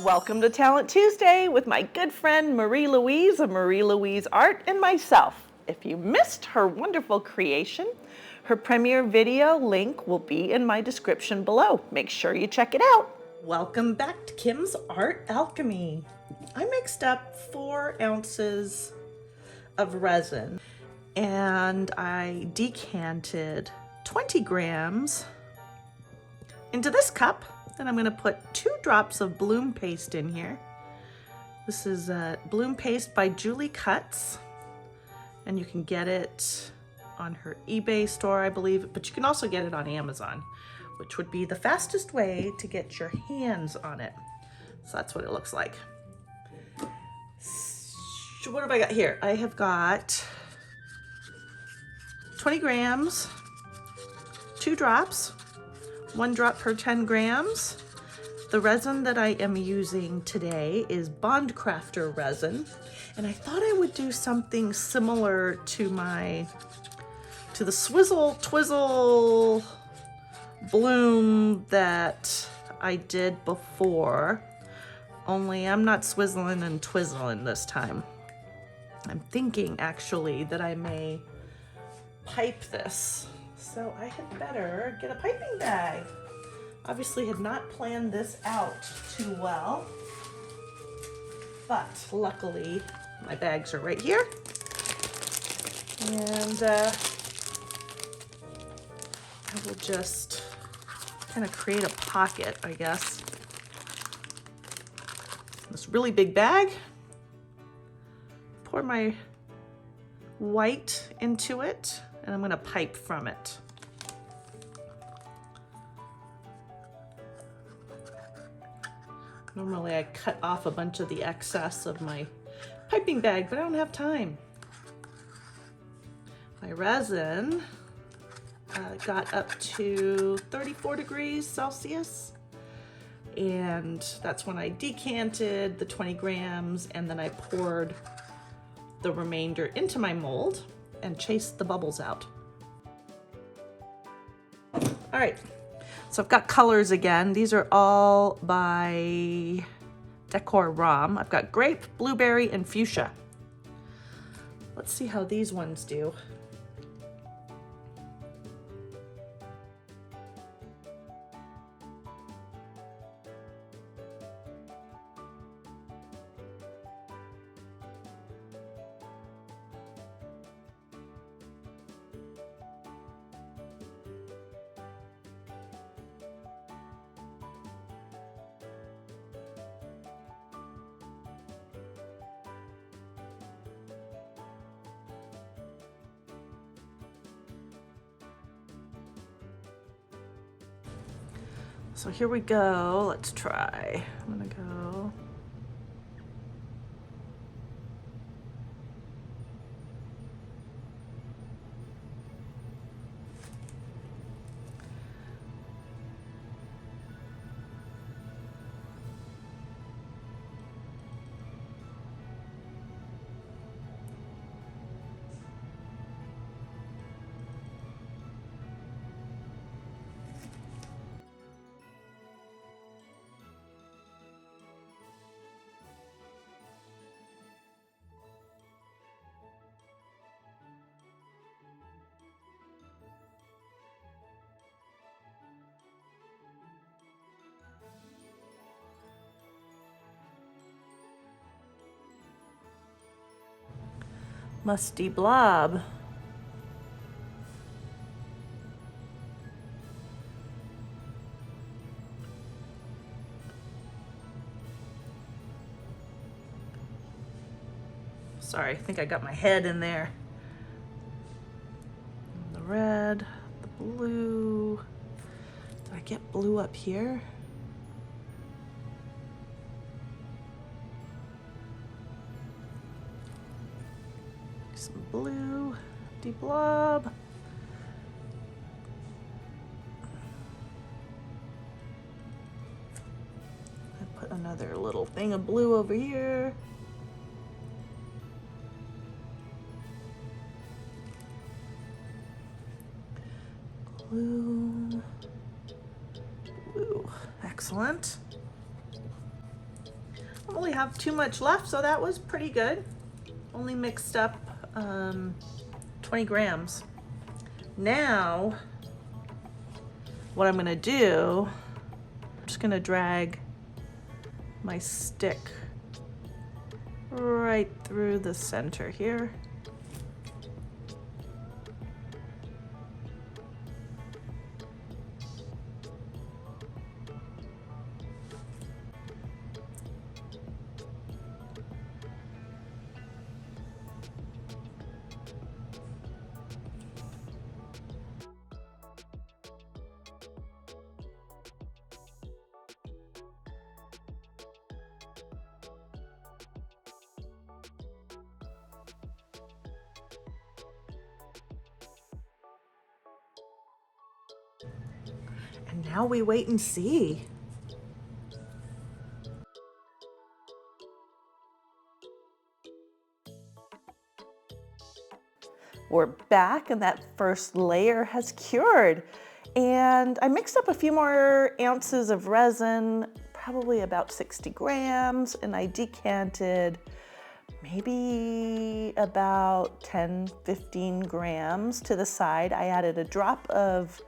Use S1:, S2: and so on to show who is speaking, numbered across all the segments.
S1: Welcome to Talent Tuesday with my good friend Marie-Louise of Marie-Louise Art and myself. If you missed her wonderful creation, her premiere video link will be in my description below. Make sure you check it out. Welcome back to Kim's Art Alchemy. I mixed up 4 ounces of resin and I decanted 20 grams into this cup. Then I'm going to put 2 drops of bloom paste in here. This is bloom paste by Julie Cuts, and you can get it on her eBay store, I believe, but you can also get it on Amazon, which would be the fastest way to get your hands on it. So that's what it looks like. So what have I got here? I have got 20 grams, 2 drops, 1 drop per 10 grams. The resin that I am using today is Bond Craftor resin, and I thought I would do something similar to the Swizzle Twizzle bloom that I did before, only I'm not swizzling and twizzling this time. I'm thinking actually that I may pipe this. So I had better get a piping bag. Obviously had not planned this out too well, but luckily my bags are right here. And I will just kind of create a pocket, I guess. This really big bag. Pour my white into it, and I'm going to pipe from it. Normally I cut off a bunch of the excess of my piping bag, but I don't have time. My resin got up to 34 degrees Celsius, and that's when I decanted the 20 grams, and then I poured the remainder into my mold and chased the bubbles out. All right. So I've got colors again. These are all by Decor ROM. I've got Grape, Blueberry, and Fuchsia. Let's see how these ones do. So here we go. Let's try. I'm gonna go. Musty blob. Sorry, I think I got my head in there. The red, the blue. Did I get blue up here? Some blue, deep blob. I put another little thing of blue over here. Blue, blue. excellent. I don't really have too much left, so that was pretty good. Only mixed up 20 grams. Now, what I'm gonna do, I'm just gonna drag my stick right through the center here. And now we wait and see. We're back and that first layer has cured. And I mixed up a few more ounces of resin, probably about 60 grams, and I decanted maybe about 10, 15 grams to the side. I added a drop of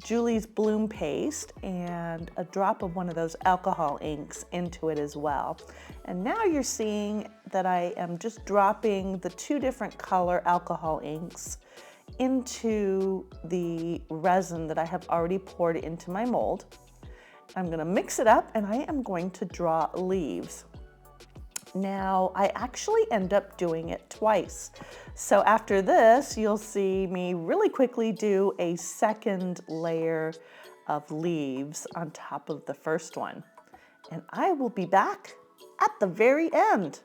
S1: Julie's Bloom paste and a drop of one of those alcohol inks into it as well. And now you're seeing that I am just dropping the 2 different color alcohol inks into the resin that I have already poured into my mold. I'm gonna mix it up and I am going to draw leaves. Now, I actually end up doing it twice. So after this, you'll see me really quickly do a second layer of leaves on top of the first one. And I will be back at the very end.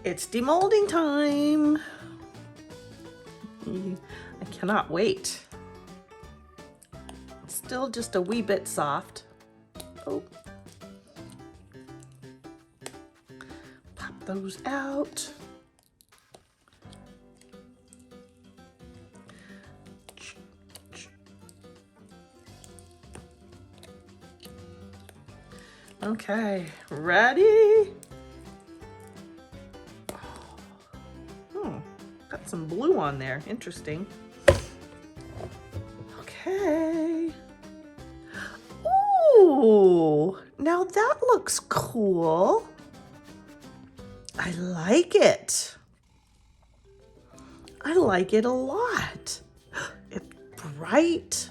S1: It's demolding time. I cannot wait. It's still just a wee bit soft. Oh. Pop those out. Okay, ready? Got some blue on there, interesting. Okay. Ooh, now that looks cool. I like it. I like it a lot. It's bright.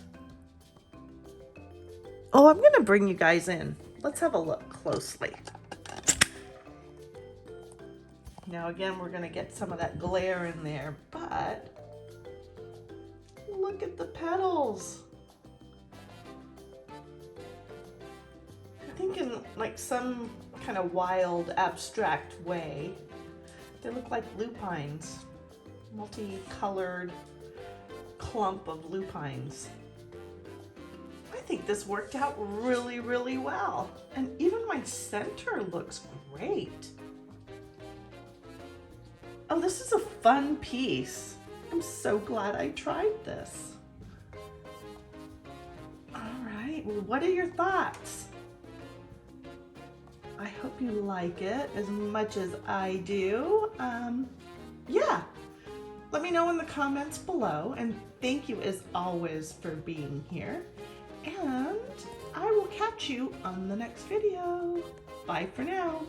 S1: Oh, I'm gonna bring you guys in. Let's have a look closely. Now again, we're gonna get some of that glare in there, but look at the petals. I think in like some kind of wild, abstract way, they look like lupines, multicolored clump of lupines. I think this worked out really, really well. And even my center looks great. Oh, this is a fun piece. I'm so glad I tried this. what are your thoughts? I hope you like it as much as I do. Yeah, let me know in the comments below, and thank you as always for being here. And I will catch you on the next video. Bye for now.